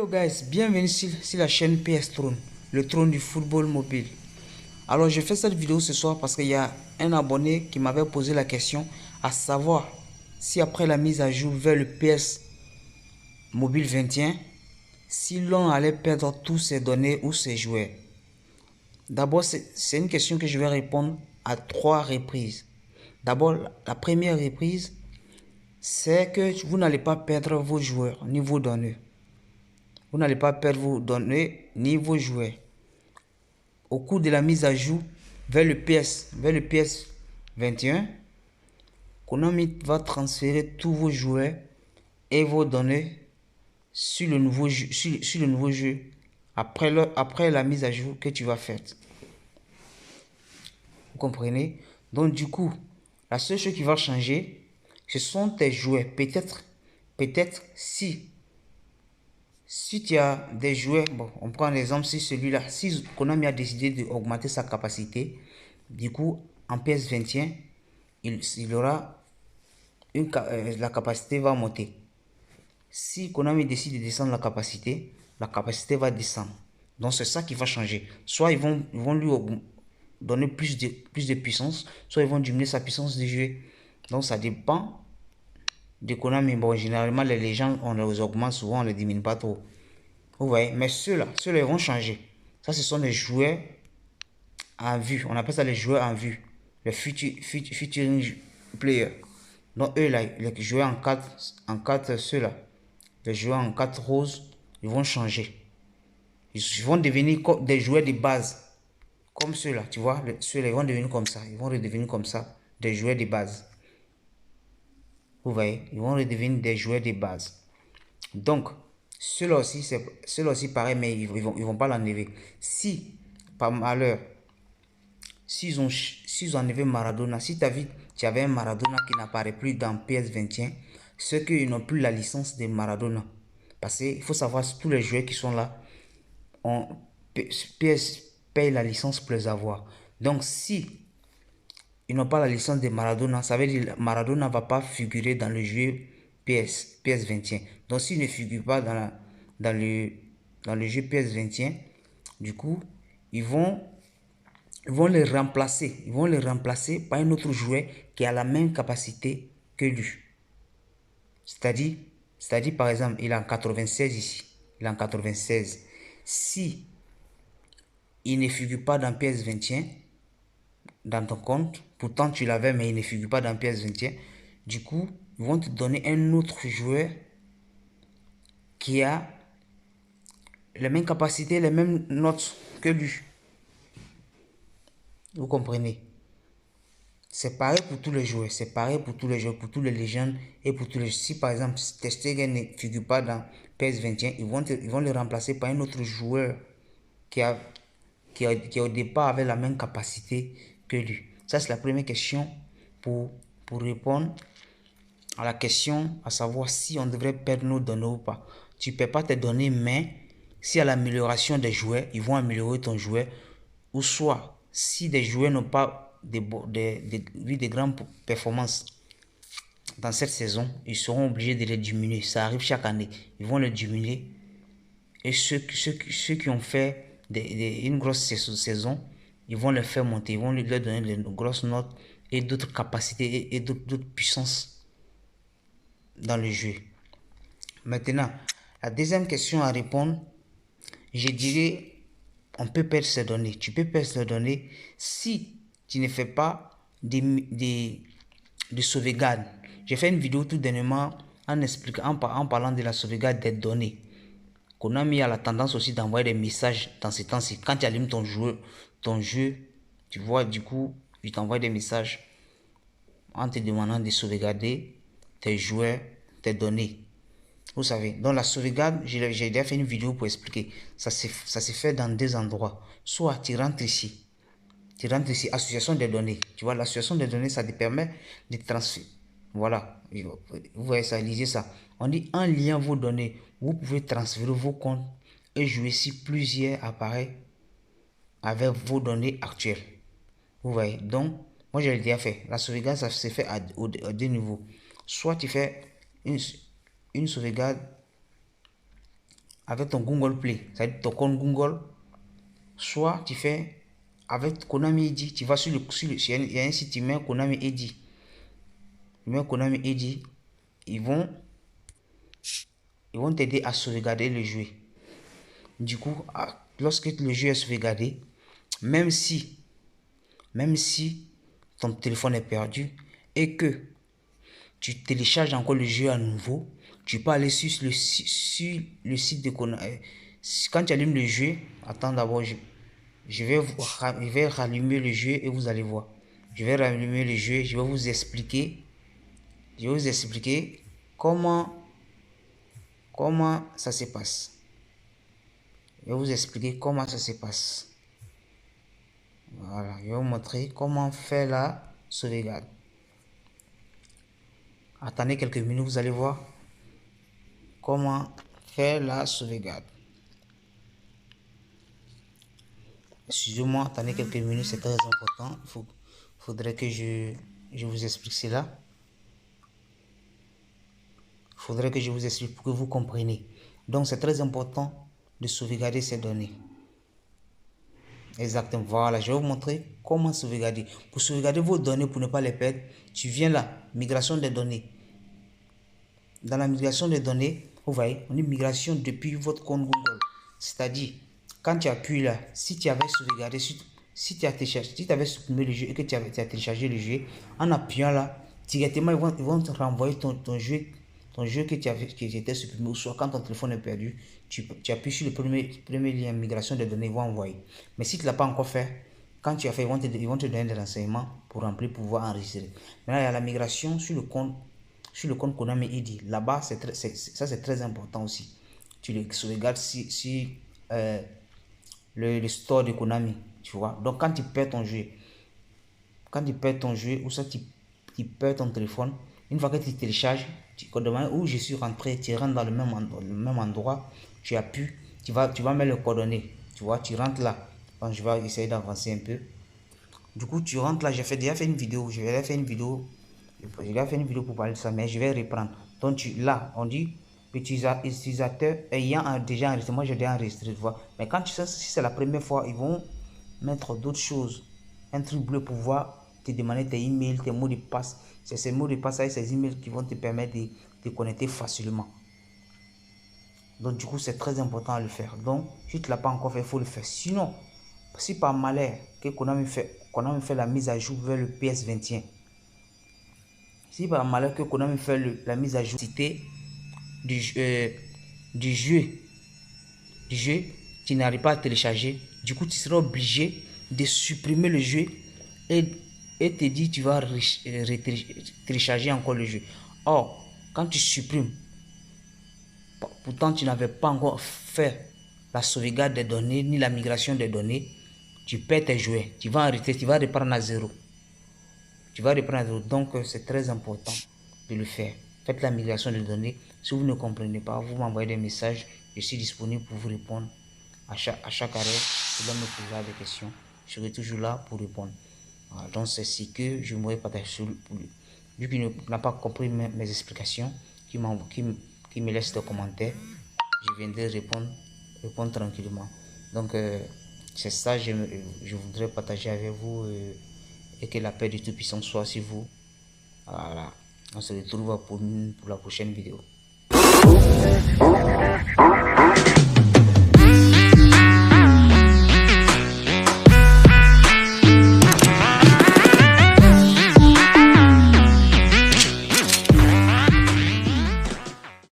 Hello guys, bienvenue sur la chaîne PS Throne, le trône du football mobile. Alors je fais cette vidéo ce soir parce qu'il y a un abonné qui m'avait posé la question à savoir si après la mise à jour vers le PS Mobile 21, si l'on allait perdre tous ses données ou ses joueurs. D'abord, c'est une question que je vais répondre à 3 reprises. D'abord, la première reprise, c'est que vous n'allez pas perdre vos joueurs ni vos données. Vous n'allez pas perdre vos données ni vos joueurs. Au cours de la mise à jour vers le PS 21, Konami va transférer tous vos joueurs et vos données sur le nouveau jeu, après la mise à jour que tu vas faire. Vous comprenez? Donc du coup, la seule chose qui va changer, ce sont tes joueurs. Peut-être si tu as des joueurs, bon, on prend l'exemple si celui-là, si Konami a décidé d'augmenter sa capacité, du coup, en PS21, il aura la capacité va monter. Si Konami décide de descendre la capacité va descendre. Donc c'est ça qui va changer. Soit ils vont lui donner plus de puissance, soit ils vont diminuer sa puissance de jeu. Donc ça dépend de Konami. Bon, généralement les gens, on les augmente souvent, on les diminue pas trop. Vous voyez, mais ceux-là, ils vont changer. Ça, ce sont les joueurs en vue. On appelle ça les joueurs en vue. Les featuring players. Donc, eux, là, les joueurs en 4 ceux-là, les joueurs en 4 roses, ils vont changer. Ils vont devenir des joueurs de base. Comme ceux-là, tu vois. Ceux-là, ils vont devenir comme ça. Ils vont redevenir comme ça, des joueurs de base. Vous voyez, ils vont redevenir des joueurs de base. Donc, ceux-là aussi pareil, mais ils vont pas l'enlever. Si, par malheur, s'ils ont enlevé Maradona, si tu avais un Maradona qui n'apparaît plus dans PS21, ceux qui n'ont plus la licence de Maradona. Parce qu'il faut savoir, tous les joueurs qui sont là, PS paye la licence pour les avoir. Donc, si ils n'ont pas la licence de Maradona, ça veut dire que Maradona ne va pas figurer dans le jeu PS21. Donc s'il ne figure pas dans le jeu PS21, du coup, ils vont les remplacer. Ils vont les remplacer par un autre joueur qui a la même capacité que lui. C'est-à-dire par exemple, il est en 96 ici. Il est en 96. Si il ne figure pas dans PS21, dans ton compte, pourtant tu l'avais mais il ne figure pas dans PS21, du coup ils vont te donner un autre joueur qui a les mêmes capacités, les mêmes notes que lui. Vous comprenez? C'est pareil pour tous les joueurs, c'est pareil pour tous les joueurs, pour tous les légendes et pour tous les... Si par exemple Ter Stegen ne figure pas dans PS21, ils vont le remplacer par un autre joueur qui au départ avait la même capacité que lui. Ça c'est la première question pour répondre à la question à savoir si on devrait perdre nos données ou pas. Tu ne perds pas tes données, mais s'il y a l'amélioration des joueurs, ils vont améliorer ton joueur. Ou soit, si des joueurs n'ont pas de grandes performances dans cette saison, ils seront obligés de les diminuer. Ça arrive chaque année. Ils vont les diminuer. Et ceux qui ont fait une grosse saison, ils vont les faire monter. Ils vont leur donner de grosses notes et d'autres capacités et d'autres puissances dans le jeu. Maintenant, la deuxième question à répondre, je dirais, on peut perdre ses données. Tu peux perdre ses données si tu ne fais pas de sauvegarde. J'ai fait une vidéo tout dernièrement en parlant de la sauvegarde des données. Konami a la tendance aussi d'envoyer des messages dans ces temps-ci. Quand tu allumes ton jeu, tu vois, du coup, il t'envoie des messages en te demandant de sauvegarder tes joueurs, tes données. Vous savez, dans la sauvegarde, j'ai déjà fait une vidéo pour expliquer. Ça se fait dans deux endroits. Soit tu rentres ici, association des données. Tu vois, l'association des données, ça te permet de transférer. Voilà, vous voyez ça, lisez ça. On dit en liant vos données, vous pouvez transférer vos comptes et jouer sur plusieurs appareils avec vos données actuelles. Vous voyez, donc, moi j'ai déjà fait. La sauvegarde, ça se fait à deux niveaux. Soit tu fais une sauvegarde avec ton Google Play, c'est-à-dire ton compte Google, soit tu fais avec Konami Edi. Tu vas il y a un site, tu mets Konami Edi. Tu mets Konami Edi, ils vont t'aider à sauvegarder le jeu. Du coup, lorsque le jeu est sauvegardé, même si ton téléphone est perdu et que tu télécharges encore le jeu à nouveau, tu peux aller sur le site de Konami. Quand tu allumes le jeu, attends d'abord, je vais rallumer le jeu et vous allez voir. Je vais rallumer le jeu, je vais vous expliquer comment ça se passe. Je vais vous expliquer comment ça se passe. Voilà, je vais vous montrer comment faire la sauvegarde. Attendez quelques minutes, vous allez voir comment faire la sauvegarde. Excusez-moi, attendez quelques minutes, c'est très important. Il faudrait que je vous explique cela. Il faudrait que je vous explique pour que vous compreniez. Donc, c'est très important de sauvegarder ces données. Exactement, voilà, je vais vous montrer comment sauvegarder. Pour sauvegarder vos données, pour ne pas les perdre, tu viens là, migration des données. Dans la migration des données, vous voyez, on dit migration depuis votre compte Google. C'est-à-dire, quand tu appuies là, si tu avais sauvegardé, si tu avais supprimé le jeu et que tu as téléchargé le jeu, en appuyant là, directement ils vont te renvoyer ton jeu qui était supprimé, ou soit quand ton téléphone est perdu, tu appuies sur le premier lien migration des données, ils vont envoyer. Mais si tu ne l'as pas encore fait, quand tu as fait, ils vont te donner des renseignements pour remplir, pour pouvoir enregistrer. Maintenant, il y a la migration sur le compte Konami Edi. Là-bas, ça c'est très important aussi. Tu le sauvegardes si le store de Konami, tu vois. Donc quand tu perds ton jeu, ou ça tu perds ton téléphone, une fois que tu télécharges, tu demandes où je suis rentré, tu rentres dans le même endroit, tu appuies, tu vas mettre les coordonnées, tu vois, tu rentres là. Donc je vais essayer d'avancer un peu. Du coup, tu rentres là, j'ai déjà fait une vidéo, je vais faire une vidéo pour parler de ça, mais je vais reprendre. Donc là, on dit utilisateur ayant déjà enregistré. Moi, j'ai déjà enregistré, tu vois. Mais quand si c'est la première fois, ils vont mettre d'autres choses. Un truc bleu pour pouvoir te demander tes emails, tes mots de passe. C'est ces mots de passe et ces emails qui vont te permettre de te connecter facilement. Donc, du coup, c'est très important à le faire. Donc, si tu ne l'as pas encore fait, il faut le faire. Sinon, si par malheur que Konami fait la mise à jour vers le PS21, si par malheur que Konami fait la mise à jour du jeu, tu n'arrives pas à télécharger, du coup tu seras obligé de supprimer le jeu et te dire tu vas télécharger encore le jeu. Or, quand tu supprimes, pourtant tu n'avais pas encore fait la sauvegarde des données ni la migration des données, tu perds tes jouets, tu vas arrêter, tu vas reprendre à zéro. Donc c'est très important de le faire. Faites la migration des données. Si vous ne comprenez pas, vous m'envoyez des messages. Je suis disponible pour vous répondre à chaque arrêt. Vous me poser des questions. Je serai toujours là pour répondre. Voilà, donc c'est ce que je voudrais partager pour lui. Vu qu'il n'a pas compris mes explications, qui me laisse des commentaires, je viendrai répondre tranquillement. Donc c'est ça que je voudrais partager avec vous. Et que la paix du Tout-Puissant soit sur vous. Voilà. On se retrouve pour la prochaine vidéo.